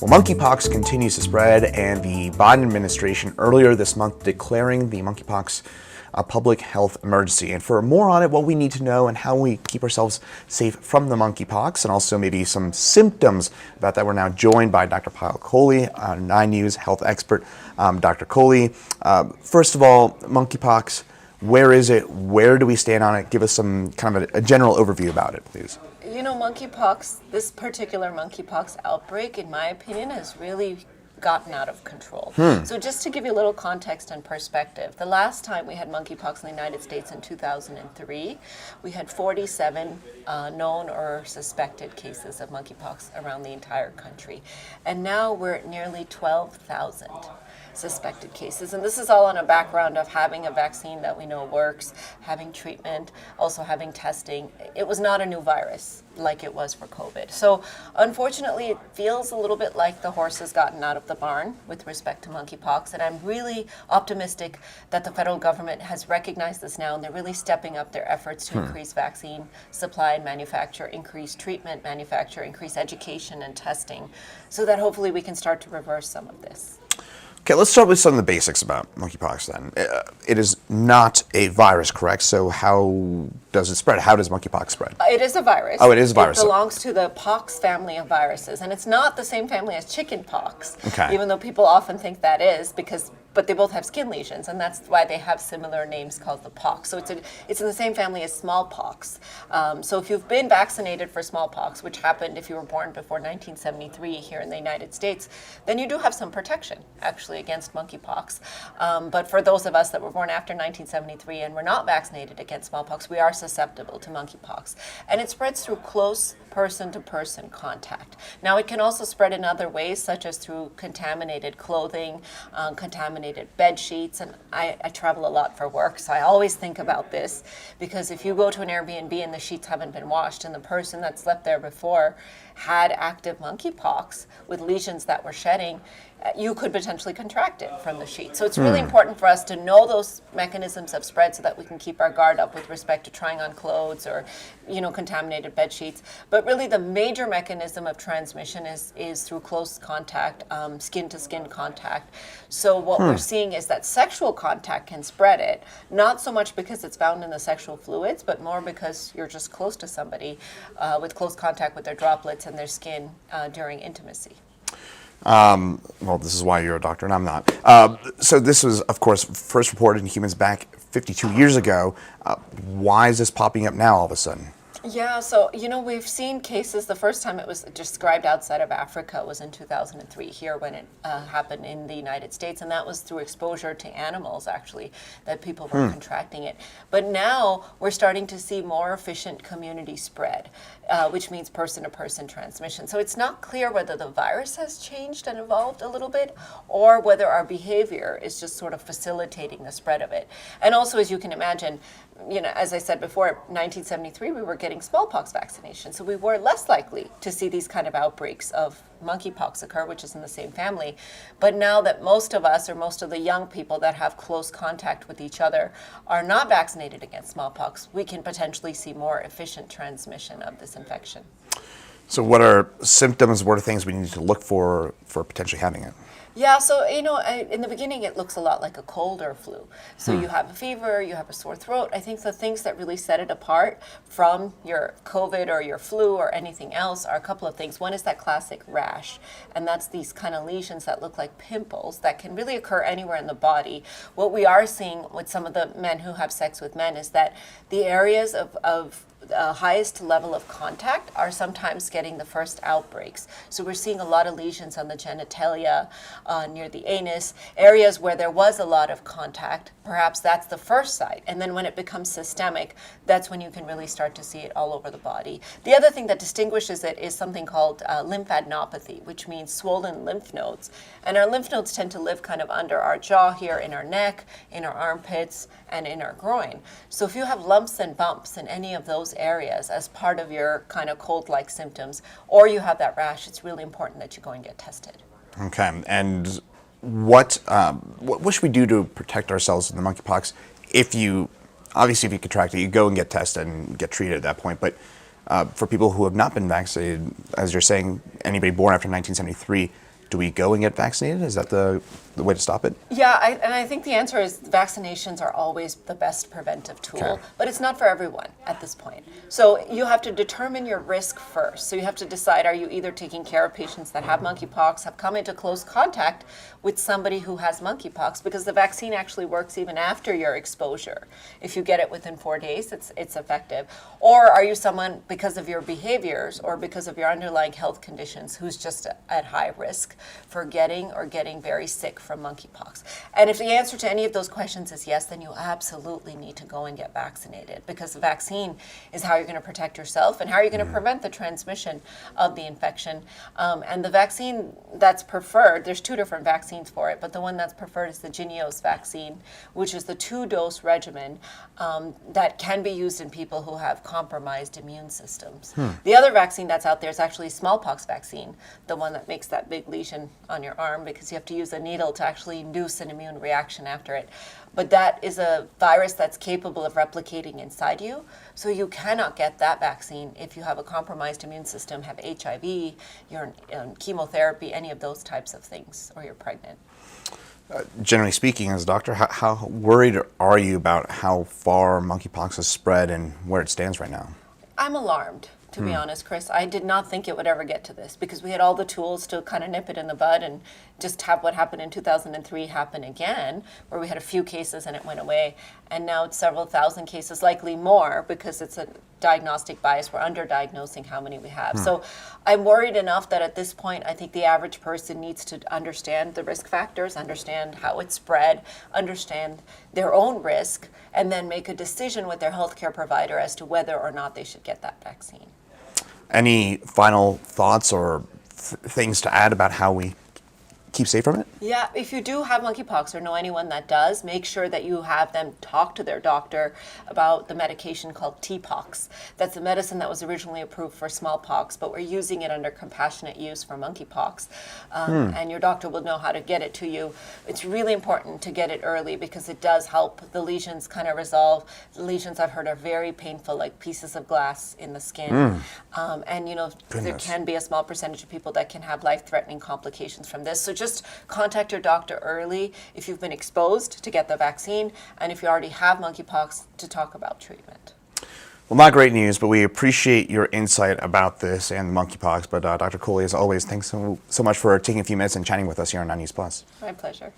Well, monkeypox continues to spread, and the Biden administration earlier this month declaring the monkeypox a public health emergency. And for more on it, what we need to know and how we keep ourselves safe from the monkeypox, and also maybe some symptoms about that, we're now joined by Dr. Payal Kohli, 9 News health expert. Dr. Kohli, first of all, monkeypox, where is it? Where do we stand on it? Give us some kind of a general overview about it, please. You know, monkeypox, this particular monkeypox outbreak, in my opinion, has really gotten out of control. So just to give you a little context and perspective, the last time we had monkeypox in the United States in 2003, we had 47 known or suspected cases of monkeypox around the entire country. And now we're at nearly 12,000 suspected cases. And this is all on a background of having a vaccine that we know works, having treatment, also having testing. It was not a new virus like it was for COVID. So unfortunately, it feels a little bit like the horse has gotten out of the barn with respect to monkeypox. And I'm really optimistic that the federal government has recognized this now, and they're really stepping up their efforts to increase vaccine supply and manufacture, increase treatment, manufacture, increase education and testing, so that hopefully we can start to reverse some of this. Okay, let's start with some of the basics about monkeypox then. It is not a virus, correct? So how does it spread? How does monkeypox spread? It is a virus. Oh, it is a virus. It belongs to the pox family of viruses, and it's not the same family as chicken pox, even though people often think that is, but they both have skin lesions, and that's why they have similar names called the pox. So it's in the same family as smallpox. So if you've been vaccinated for smallpox, which happened if you were born before 1973 here in the United States, then you do have some protection, actually, against monkeypox. But for those of us that were born after 1973 and were not vaccinated against smallpox, we are susceptible to monkeypox. And it spreads through close person-to-person contact. Now, it can also spread in other ways, such as through contaminated clothing, contaminated bed sheets, and I travel a lot for work, so I always think about this, because if you go to an Airbnb and the sheets haven't been washed and the person that slept there before had active monkeypox with lesions that were shedding, you could potentially contract it from the sheet. So it's really important for us to know those mechanisms of spread so that we can keep our guard up with respect to trying on clothes or, contaminated bed sheets. But really the major mechanism of transmission is through close contact, skin-to-skin contact. So what we're seeing is that sexual contact can spread it, not so much because it's found in the sexual fluids, but more because you're just close to somebody with close contact with their droplets and their skin during intimacy. Well, this is why you're a doctor and I'm not. So this was, of course, first reported in humans back 52 years ago. Why is this popping up now all of a sudden? Yeah, so, we've seen cases. The first time it was described outside of Africa was in 2003 here when it happened in the United States, and that was through exposure to animals, actually, that people were contracting it. But now we're starting to see more efficient community spread, which means person-to-person transmission. So it's not clear whether the virus has changed and evolved a little bit, or whether our behavior is just sort of facilitating the spread of it. And also, as you can imagine, as I said before, 1973, we were getting smallpox vaccination, so we were less likely to see these kind of outbreaks of monkeypox occur, which is in the same family. But now that most of us, or most of the young people that have close contact with each other, are not vaccinated against smallpox, we can potentially see more efficient transmission of this infection. So what are symptoms, what are things we need to look for potentially having it? Yeah, so, in the beginning, it looks a lot like a cold or flu. So you have a fever, you have a sore throat. I think the things that really set it apart from your COVID or your flu or anything else are a couple of things. One is that classic rash, and that's these kind of lesions that look like pimples that can really occur anywhere in the body. What we are seeing with some of the men who have sex with men is that the areas of highest level of contact are sometimes getting the first outbreaks. So we're seeing a lot of lesions on the genitalia, near the anus, areas where there was a lot of contact. Perhaps that's the first site. And then when it becomes systemic, that's when you can really start to see it all over the body. The other thing that distinguishes it is something called lymphadenopathy, which means swollen lymph nodes. And our lymph nodes tend to live kind of under our jaw here, in our neck, in our armpits, and in our groin. So if you have lumps and bumps in any of those areas as part of your kind of cold-like symptoms, or you have that rash, it's really important that you go and get tested. Okay, and what should we do to protect ourselves from the monkeypox? If you contract it, you go and get tested and get treated at that point. But for people who have not been vaccinated, as you're saying, anybody born after 1973, do we go and get vaccinated? Is that the way to stop it? Yeah, and I think the answer is vaccinations are always the best preventive tool, Okay. but it's not for everyone at this point. So you have to determine your risk first. So you have to decide, are you either taking care of patients that have monkeypox, have come into close contact with somebody who has monkeypox, because the vaccine actually works even after your exposure. If you get it within 4 days, it's effective. Or are you someone, because of your behaviors or because of your underlying health conditions, who's just at high risk for getting very sick from monkeypox? And if the answer to any of those questions is yes, then you absolutely need to go and get vaccinated, because the vaccine is how you're going to protect yourself and how you're going to prevent the transmission of the infection. And the vaccine that's preferred, there's 2 different vaccines for it, but the one that's preferred is the Jynneos vaccine, which is the 2-dose regimen that can be used in people who have compromised immune systems. The other vaccine that's out there is actually smallpox vaccine, the one that makes that big lesion on your arm, because you have to use a needle to actually induce an immune reaction after it. But that is a virus that's capable of replicating inside you, so you cannot get that vaccine if you have a compromised immune system, have HIV, you're on chemotherapy, any of those types of things, or you're pregnant. Generally speaking, as a doctor, how worried are you about how far monkeypox has spread and where it stands right now? I'm alarmed, to be honest, Chris. I did not think it would ever get to this, because we had all the tools to kind of nip it in the bud and just have what happened in 2003 happen again, where we had a few cases and it went away. And now it's several thousand cases, likely more, because it's a diagnostic bias. We're underdiagnosing how many we have. So I'm worried enough that at this point, I think the average person needs to understand the risk factors, understand how it's spread, understand their own risk, and then make a decision with their healthcare provider as to whether or not they should get that vaccine. Any final thoughts or things to add about how we keep safe from it? Yeah, if you do have monkeypox or know anyone that does, make sure that you have them talk to their doctor about the medication called TPOXX. That's a medicine that was originally approved for smallpox, but we're using it under compassionate use for monkeypox. And your doctor will know how to get it to you. It's really important to get it early, because it does help the lesions kind of resolve. The lesions, I've heard, are very painful, like pieces of glass in the skin. And there Goodness. can be a small percentage of people that can have life-threatening complications from this. So just contact your doctor early if you've been exposed to get the vaccine, and if you already have monkeypox, to talk about treatment. Well, not great news, but we appreciate your insight about this and monkeypox. But Dr. Kohli, as always, thanks so much for taking a few minutes and chatting with us here on 9 News Plus. My pleasure.